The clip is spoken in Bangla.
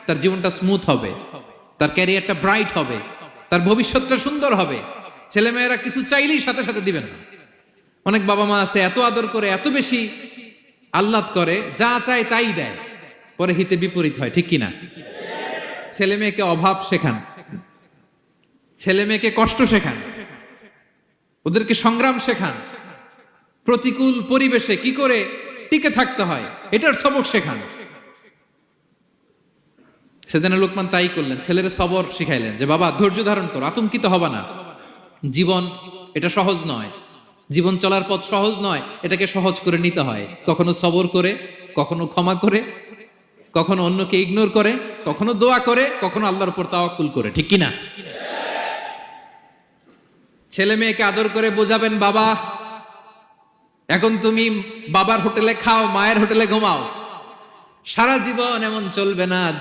তার জীবনটা স্মুথ হবে, তার ক্যারিয়ারটা ব্রাইট হবে, তার ভবিষ্যৎটা সুন্দর হবে। ছেলেমেয়েরা কিছু চাইলেই সাথে সাথে দিবেন না। অনেক বাবা মা আছে এত আদর করে, এত বেশি আহ্লাদ করে, যা চায় তাই দেয়, পরে হিতে বিপরীত হয়, ঠিক কিনা? ছেলে মেয়েকে অভাব শেখান, ছেলে মেয়েকে কষ্ট শেখান, ওদেরকে সংগ্রাম শেখান, প্রতিকূল পরিবেশে কি করে টিকে থাকতে হয় এটার সবক শেখান। সেদিন লোকমান তাই করলেন, ছেলের সবর শিখাইলেন যে বাবা ধৈর্য ধারণ করো, আতঙ্কিত হবা না। জীবন এটা সহজ নয়, জীবন চলার পথ সহজ নয়, এটাকে সহজ করে নিতে হয়। কখনো সবর করে, কখনো ক্ষমা করে, কখনো অন্যকে ইগনোর করে, কখনো দোয়া করে, কখনো আল্লাহর উপর তাওয়াক্কুল করে, ঠিক কিনা? ছেলে মেয়েকে আদর করে বোঝাবেন, বাবা এখন তুমি বাবার হোটেলে খাও, মায়ের হোটেলে ঘুমাও। সারা জীবন এমন চলবে না।